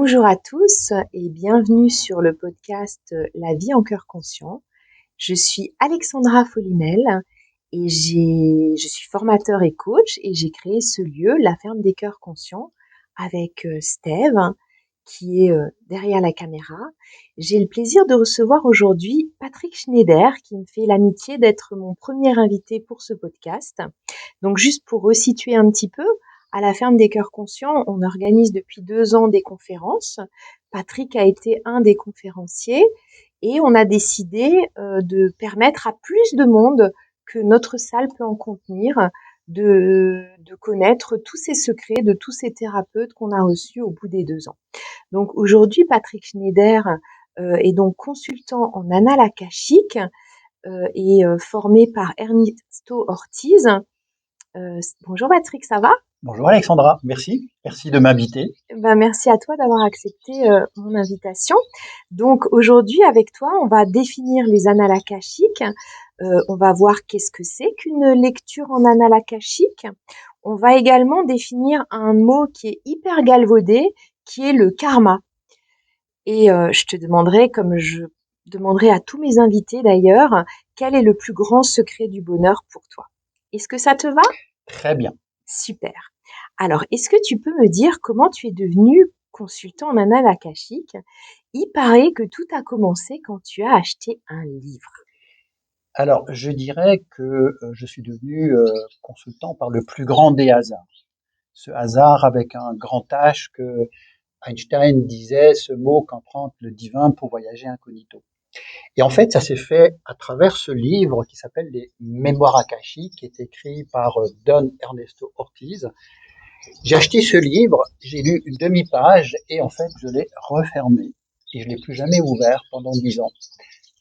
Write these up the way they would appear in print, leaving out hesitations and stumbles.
Bonjour à tous et bienvenue sur le podcast La vie en cœur conscient. Je suis Alexandra Folimel et je suis formateur et coach et j'ai créé ce lieu, la ferme des cœurs conscients, avec Steve qui est derrière la caméra. J'ai le plaisir de recevoir aujourd'hui Patrick Schneider qui me fait l'amitié d'être mon premier invité pour ce podcast. Donc juste pour resituer un petit peu, à la ferme des cœurs conscients, on organise depuis 2 ans des conférences. Patrick a été un des conférenciers et on a décidé de permettre à plus de monde que notre salle peut en contenir de connaître tous ces secrets de tous ces thérapeutes qu'on a reçus au bout des 2 ans. Donc aujourd'hui, Patrick Schneider est donc consultant en annales akashiques et formé par Ernesto Ortiz. Bonjour Patrick, ça va? Bonjour Alexandra, merci de m'inviter. Merci à toi d'avoir accepté mon invitation. Donc aujourd'hui avec toi, on va définir les annales akashiques. On va voir qu'est-ce que c'est qu'une lecture en annales akashiques. On va également définir un mot qui est hyper galvaudé, qui est le karma. Et je te demanderai, comme je demanderai à tous mes invités d'ailleurs, quel est le plus grand secret du bonheur pour toi? Est-ce que ça te va? Très bien. Super. Alors, est-ce que tu peux me dire comment tu es devenu consultant en annales akashiques? Il paraît que tout a commencé quand tu as acheté un livre. Alors, je dirais que je suis devenu consultant par le plus grand des hasards. Ce hasard avec un grand H que Einstein disait, ce mot qu'emprunte le divin pour voyager incognito. Et en fait, ça s'est fait à travers ce livre qui s'appelle Les Mémoires akashiques, qui est écrit par Don Ernesto Ortiz. J'ai acheté ce livre, j'ai lu une demi-page et en fait, je l'ai refermé et je l'ai plus jamais ouvert pendant 10 ans.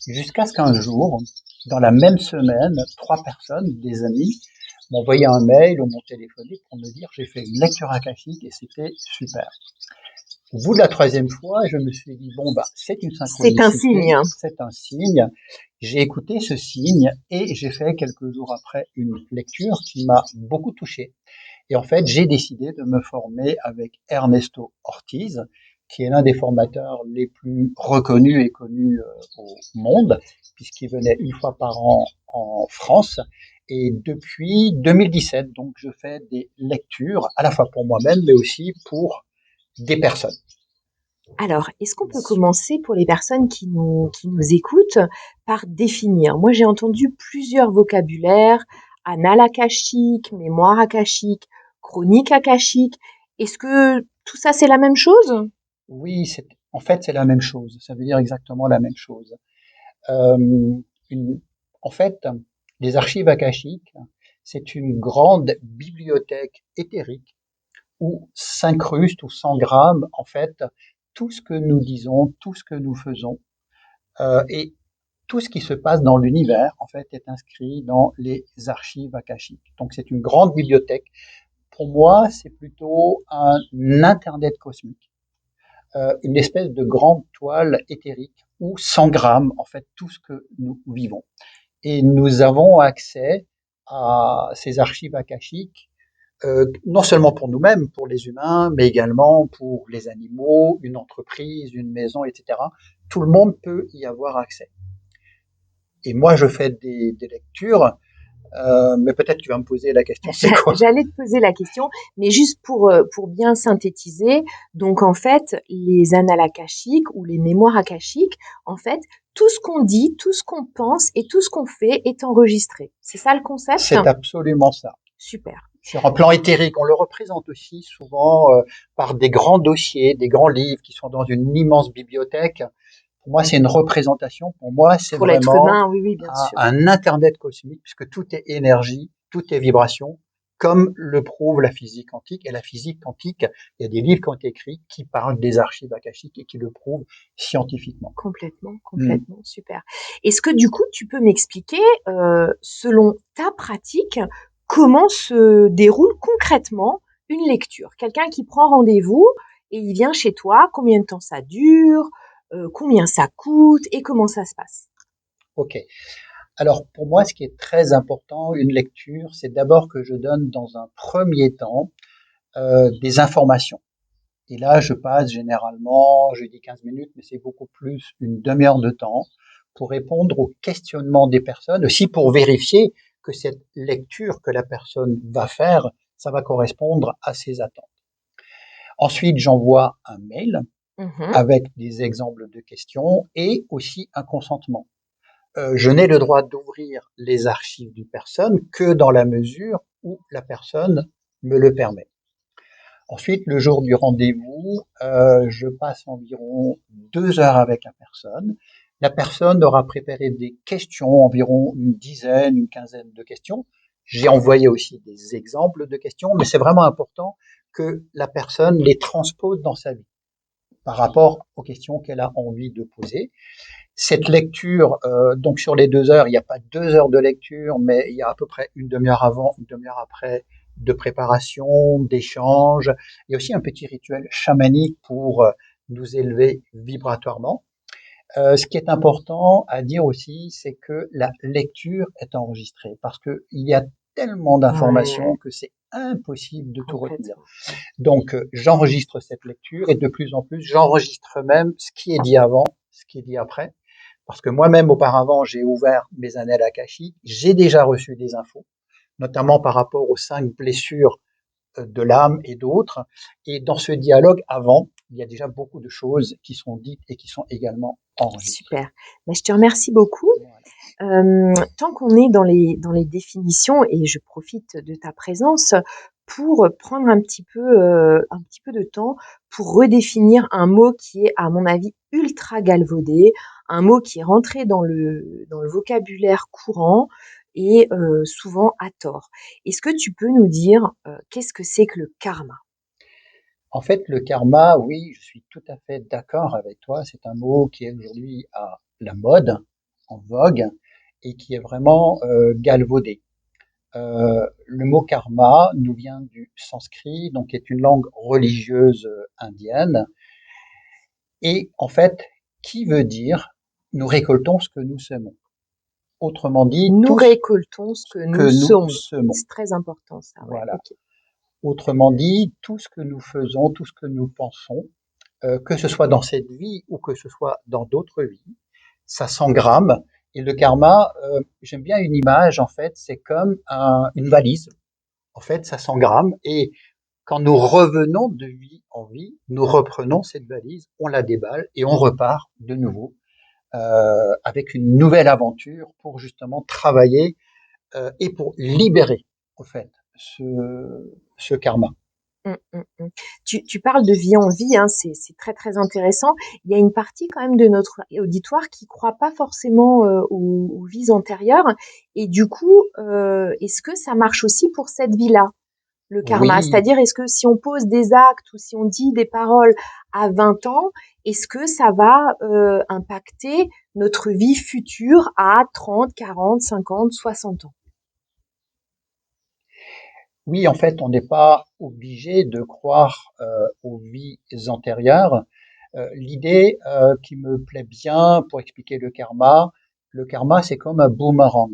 Jusqu'à ce qu'un jour, dans la même semaine, 3 personnes, des amis, m'ont envoyé un mail ou m'ont téléphoné pour me dire j'ai fait une lecture akashique et c'était super. Au bout de la 3e fois, je me suis dit bon bah c'est une C'est un synchronicité, signe. c'est un signe. J'ai écouté ce signe et j'ai fait quelques jours après une lecture qui m'a beaucoup touché. Et en fait, j'ai décidé de me former avec Ernesto Ortiz, qui est l'un des formateurs les plus reconnus et connus au monde, puisqu'il venait une fois par an en France. Et depuis 2017, donc, je fais des lectures, à la fois pour moi-même, mais aussi pour des personnes. Alors, est-ce qu'on peut commencer pour les personnes qui nous écoutent par définir? Moi, j'ai entendu plusieurs vocabulaires, annales akashiques, mémoire akashique, chronique akashique. Est-ce que tout ça, c'est la même chose? Oui, en fait, c'est la même chose. Ça veut dire exactement la même chose. Euh, une, En fait, les archives akashiques, c'est une grande bibliothèque éthérique où s'incruste ou s'engramme en fait tout ce que nous disons, tout ce que nous faisons et tout ce qui se passe dans l'univers en fait est inscrit dans les archives akashiques. Donc c'est une grande bibliothèque. Pour moi, c'est plutôt un internet cosmique, une espèce de grande toile éthérique où s'engramme en fait tout ce que nous vivons. Et nous avons accès à ces archives akashiques non seulement pour nous-mêmes, pour les humains, mais également pour les animaux, une entreprise, une maison, etc. Tout le monde peut y avoir accès. Et moi, je fais des lectures, mais peut-être tu vas me poser la question, c'est quoi? J'allais te poser la question, mais juste pour bien synthétiser, donc en fait, les annales akashiques ou les mémoires akashiques, en fait, tout ce qu'on dit, tout ce qu'on pense et tout ce qu'on fait est enregistré. C'est ça le concept? C'est absolument ça. Super. Sur un plan éthérique, on le représente aussi souvent par des grands dossiers, des grands livres qui sont dans une immense bibliothèque. Pour moi, c'est une représentation. Pour moi, c'est Pour l'être vraiment humain, oui, oui, bien sûr. un internet cosmique, puisque tout est énergie, tout est vibration, comme le prouve la physique quantique. Et la physique quantique, il y a des livres qui ont été écrits qui parlent des archives akashiques et qui le prouvent scientifiquement. Complètement, super. Est-ce que du coup, tu peux m'expliquer, selon ta pratique, comment se déroule concrètement une lecture? Quelqu'un qui prend rendez-vous et il vient chez toi, combien de temps ça dure, combien ça coûte et comment ça se passe? OK. Alors, pour moi, ce qui est très important, une lecture, c'est d'abord que je donne dans un premier temps des informations. Et là, je passe généralement, je dis 15 minutes, mais c'est beaucoup plus une demi-heure de temps pour répondre aux questionnements des personnes, aussi pour vérifier que cette lecture que la personne va faire, ça va correspondre à ses attentes. Ensuite, j'envoie un mail Mhm. avec des exemples de questions et aussi un consentement. Je n'ai le droit d'ouvrir les archives d'une personne que dans la mesure où la personne me le permet. Ensuite, le jour du rendez-vous, je passe environ 2 heures avec la personne. La personne aura préparé des questions, environ une dizaine, une quinzaine de questions. J'ai envoyé aussi des exemples de questions, mais c'est vraiment important que la personne les transpose dans sa vie par rapport aux questions qu'elle a envie de poser. Cette lecture, donc sur les 2 heures, il n'y a pas 2 heures de lecture, mais il y a à peu près une demi-heure avant, une demi-heure après de préparation, d'échange. Il y a aussi un petit rituel chamanique pour nous élever vibratoirement. Ce qui est important à dire aussi, c'est que la lecture est enregistrée parce qu'il y a tellement d'informations Ouais, que c'est impossible de tout retenir. complètement. Ouais. Donc, j'enregistre cette lecture et de plus en plus, j'enregistre même ce qui est dit avant, ce qui est dit après. Parce que moi-même, auparavant, j'ai ouvert mes annales akashiques, j'ai déjà reçu des infos, notamment par rapport aux 5 blessures de l'âme et d'autres. Et dans ce dialogue avant, il y a déjà beaucoup de choses qui sont dites et qui sont également enregistrées. Super. Mais je te remercie beaucoup. Voilà. Tant qu'on est dans les définitions, et je profite de ta présence pour prendre un petit peu de temps pour redéfinir un mot qui est, à mon avis, ultra galvaudé, un mot qui est rentré dans le vocabulaire courant et souvent à tort. Est-ce que tu peux nous dire qu'est-ce que c'est que le karma? En fait, le karma, oui, je suis tout à fait d'accord avec toi. C'est un mot qui est aujourd'hui à la mode, en vogue, et qui est vraiment galvaudé. Le mot karma nous vient du sanskrit, donc qui est une langue religieuse indienne, et en fait, qui veut dire nous récoltons ce que nous semons. Autrement dit, Nous tout ce récoltons ce que nous que nous sommes. semons. C'est très important ça, ouais, Voilà. ok. Autrement dit, tout ce que nous faisons, tout ce que nous pensons, que ce soit dans cette vie ou que ce soit dans d'autres vies, ça s'engramme. Et le karma, j'aime bien une image, en fait, c'est comme une valise. En fait, ça s'engramme et quand nous revenons de vie en vie, nous reprenons cette valise, on la déballe et on repart de nouveau avec une nouvelle aventure pour justement travailler et pour libérer, au fait, ce karma. Tu parles de vie en vie, hein, c'est très très intéressant. Il y a une partie quand même de notre auditoire qui croit pas forcément aux vies antérieures. Et du coup, est-ce que ça marche aussi pour cette vie-là, le karma? Oui, C'est-à-dire, est-ce que si on pose des actes ou si on dit des paroles à 20 ans, est-ce que ça va impacter notre vie future à 30, 40, 50, 60 ans? oui, en fait, on n'est pas obligé de croire aux vies antérieures. L'idée qui me plaît bien pour expliquer le karma, c'est comme un boomerang.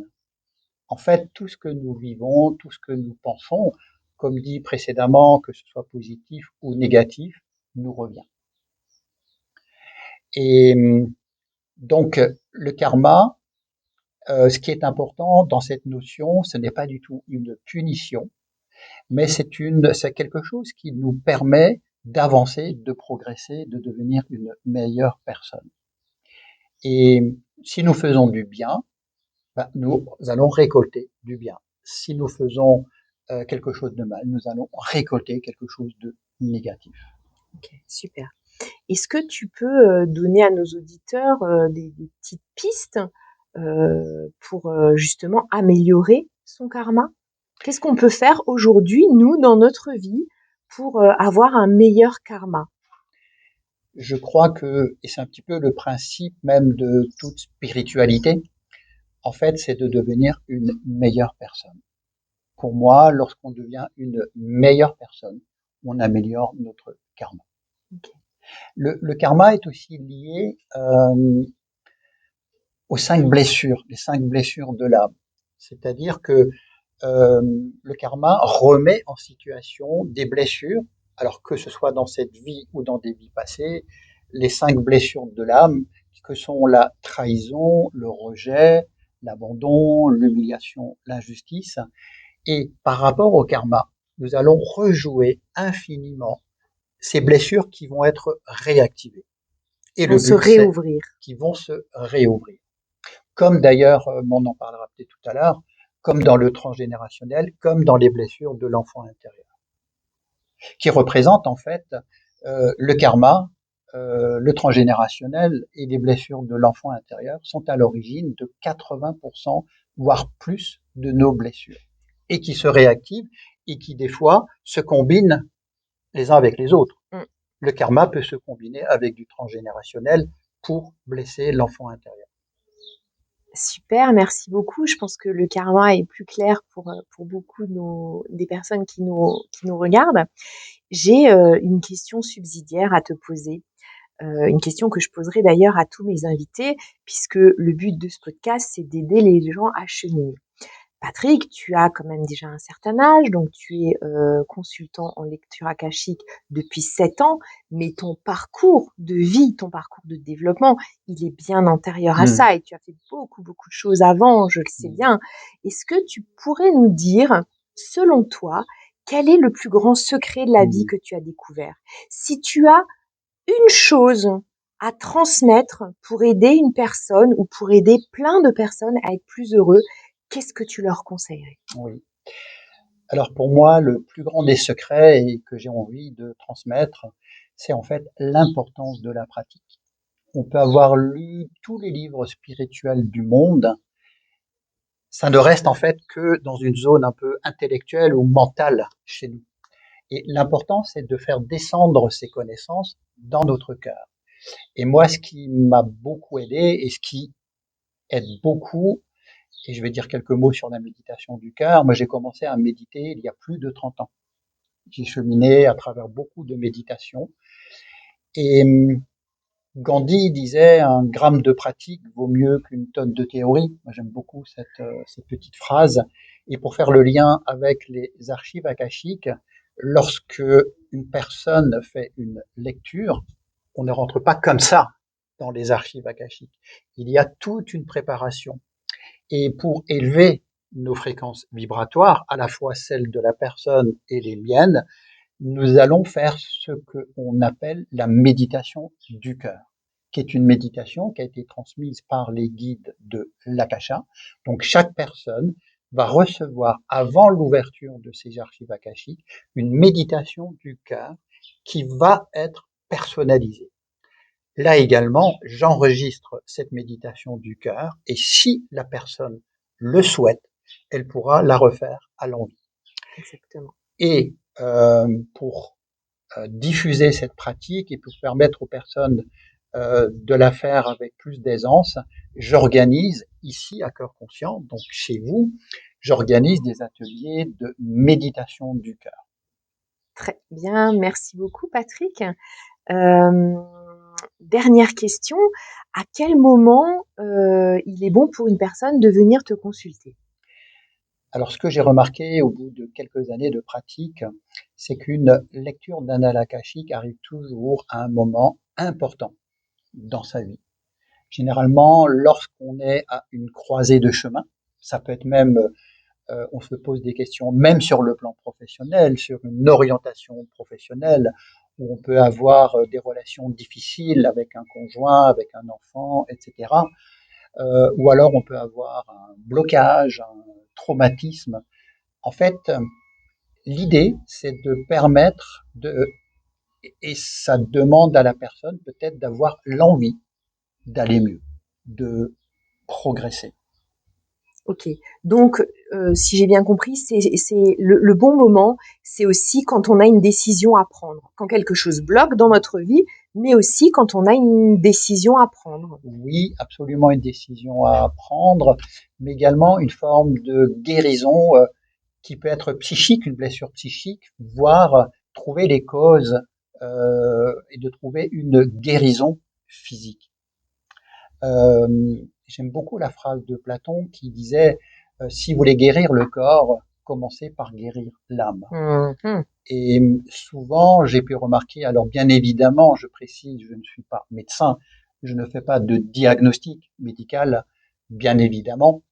En fait, tout ce que nous vivons, tout ce que nous pensons, comme dit précédemment, que ce soit positif ou négatif, nous revient. Et donc, le karma, ce qui est important dans cette notion, ce n'est pas du tout une punition, mais c'est quelque chose qui nous permet d'avancer, de progresser, de devenir une meilleure personne. Et si nous faisons du bien, ben, nous allons récolter du bien. Si nous faisons quelque chose de mal, nous allons récolter quelque chose de négatif. Ok, super. Est-ce que tu peux donner à nos auditeurs des petites pistes pour justement améliorer son karma? Qu'est-ce qu'on peut faire aujourd'hui, nous, dans notre vie, pour avoir un meilleur karma? Je crois que, et c'est un petit peu le principe même de toute spiritualité, en fait, c'est de devenir une meilleure personne. Pour moi, lorsqu'on devient une meilleure personne, on améliore notre karma. Ok. Le karma est aussi lié aux 5 blessures, les 5 blessures de l'âme. C'est-à-dire que le karma remet en situation des blessures Alors que ce soit dans cette vie ou dans des vies passées, les 5 blessures de l'âme, que sont la trahison, le rejet, l'abandon, l'humiliation, l'injustice. Et par rapport au karma, nous allons rejouer infiniment ces blessures qui vont être réactivées. Et Qui vont le se but, c'est réouvrir. qu'ils vont se réouvrir. Comme d'ailleurs, on en parlera peut-être tout à l'heure, comme dans le transgénérationnel, comme dans les blessures de l'enfant intérieur, qui représentent en fait le karma, le transgénérationnel et les blessures de l'enfant intérieur sont à l'origine de 80%, voire plus, de nos blessures, et qui se réactivent et qui des fois se combinent les uns avec les autres. Mm. Le karma peut se combiner avec du transgénérationnel pour blesser l'enfant intérieur. Super, merci beaucoup. Je pense que le karma est plus clair pour beaucoup des personnes qui nous regardent. J'ai une question subsidiaire à te poser, une question que je poserai d'ailleurs à tous mes invités, puisque le but de ce podcast, c'est d'aider les gens à cheminer. Patrick, tu as quand même déjà un certain âge, donc tu es consultant en lecture akashique depuis 7 ans, mais ton parcours de vie, ton parcours de développement, il est bien antérieur à ça et tu as fait beaucoup, beaucoup de choses avant, je le sais bien. Est-ce que tu pourrais nous dire, selon toi, quel est le plus grand secret de la vie que tu as découvert? Si tu as une chose à transmettre pour aider une personne ou pour aider plein de personnes à être plus heureux, qu'est-ce que tu leur conseillerais? Oui. Alors pour moi, le plus grand des secrets et que j'ai envie de transmettre, c'est en fait l'importance de la pratique. On peut avoir lu tous les livres spirituels du monde, ça ne reste en fait que dans une zone un peu intellectuelle ou mentale chez nous. Et l'important, c'est de faire descendre ces connaissances dans notre cœur. Et moi, ce qui m'a beaucoup aidé et ce qui aide beaucoup, et je vais dire quelques mots sur la méditation du cœur, moi j'ai commencé à méditer il y a plus de 30 ans. J'ai cheminé à travers beaucoup de méditations. Et Gandhi disait un gramme de pratique vaut mieux qu'une tonne de théorie. Moi, j'aime beaucoup cette petite phrase. Et pour faire le lien avec les archives akashiques, lorsque une personne fait une lecture, on ne rentre pas comme ça dans les archives akashiques. Il y a toute une préparation. Et pour élever nos fréquences vibratoires, à la fois celles de la personne et les miennes, nous allons faire ce qu'on appelle la méditation du cœur, qui est une méditation qui a été transmise par les guides de l'Akasha. Donc chaque personne va recevoir, avant l'ouverture de ses archives akashiques, une méditation du cœur qui va être personnalisée. Là également, j'enregistre cette méditation du cœur et si la personne le souhaite, elle pourra la refaire à l'envie. Exactement. Et pour diffuser cette pratique et pour permettre aux personnes de la faire avec plus d'aisance, j'organise ici à Cœur Conscient, donc chez vous, j'organise des ateliers de méditation du cœur. Très bien, merci beaucoup Patrick. Dernière question, à quel moment il est bon pour une personne de venir te consulter? Alors, ce que j'ai remarqué au bout de quelques années de pratique, c'est qu'une lecture d'annales akashiques arrive toujours à un moment important dans sa vie. Généralement, lorsqu'on est à une croisée de chemin, ça peut être même, on se pose des questions même sur le plan professionnel, sur une orientation professionnelle, où on peut avoir des relations difficiles avec un conjoint, avec un enfant, etc. Ou alors on peut avoir un blocage, un traumatisme. En fait, l'idée, c'est de permettre et ça demande à la personne peut-être d'avoir l'envie d'aller mieux, de progresser. Ok, donc si j'ai bien compris, c'est le bon moment, c'est aussi quand on a une décision à prendre, quand quelque chose bloque dans notre vie, mais aussi quand on a une décision à prendre. Oui, absolument une décision à prendre, mais également une forme de guérison qui peut être psychique, une blessure psychique, voire trouver les causes et de trouver une guérison physique. J'aime beaucoup la phrase de Platon qui disait si vous voulez guérir le corps, commencer par guérir l'âme. Mhm. Et souvent, j'ai pu remarquer, alors bien évidemment, je précise, je ne suis pas médecin, je ne fais pas de diagnostic médical, bien évidemment,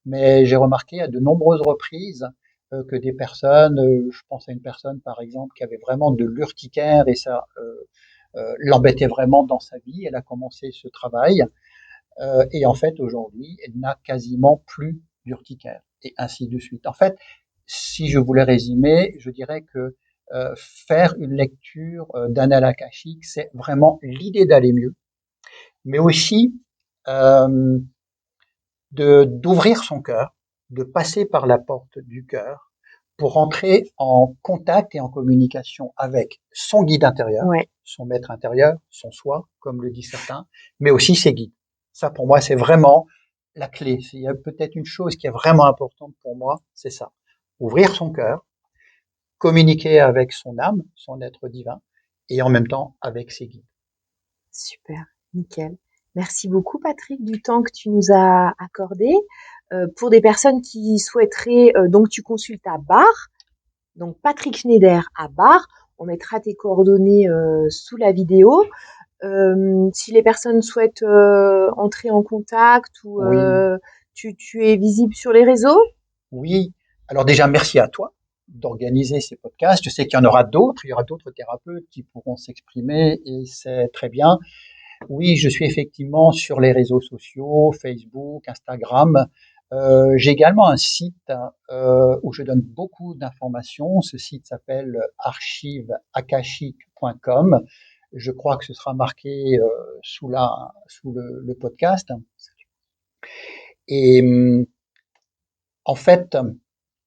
mais j'ai remarqué à de nombreuses reprises que des personnes, je pense à une personne par exemple qui avait vraiment de l'urticaire et ça l'embêtait vraiment dans sa vie, elle a commencé ce travail et en fait aujourd'hui, elle n'a quasiment plus d'urticaire et ainsi de suite. En fait, si je voulais résumer, je dirais que faire une lecture d'annales akashiques, c'est vraiment l'idée d'aller mieux, mais aussi euh, de d'ouvrir son cœur, de passer par la porte du cœur pour entrer en contact et en communication avec son guide intérieur, Ouais, son maître intérieur, son soi, comme le disent certains, mais aussi ses guides. Ça, pour moi, c'est vraiment la clé. S'il y a peut-être une chose qui est vraiment importante pour moi, c'est ça. Ouvrir son cœur, communiquer avec son âme, son être divin, et en même temps avec ses guides. super, nickel. Merci beaucoup, Patrick, du temps que tu nous as accordé. Pour des personnes qui souhaiteraient, donc tu consultes à Bar, donc Patrick Schneider à Bar. On mettra tes coordonnées sous la vidéo. Si les personnes souhaitent entrer en contact ou Oui, tu es visible sur les réseaux? oui. Alors déjà, merci à toi d'organiser ces podcasts. Je sais qu'il y en aura d'autres, il y aura d'autres thérapeutes qui pourront s'exprimer et c'est très bien. Oui, je suis effectivement sur les réseaux sociaux, Facebook, Instagram. J'ai également un site où je donne beaucoup d'informations. Ce site s'appelle archiveakashique.com. Je crois que ce sera marqué sous le podcast. Et en fait,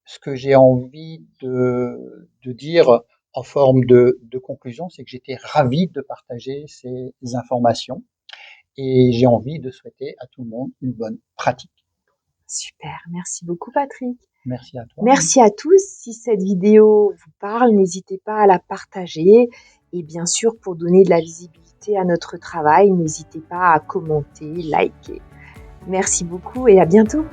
ce que j'ai envie de dire en forme de conclusion, c'est que j'étais ravi de partager ces informations et j'ai envie de souhaiter à tout le monde une bonne pratique. Super, merci beaucoup, Patrick. Merci à toi. Merci à tous. Si cette vidéo vous parle, n'hésitez pas à la partager. Et bien sûr, pour donner de la visibilité à notre travail, n'hésitez pas à commenter, liker. Merci beaucoup et à bientôt.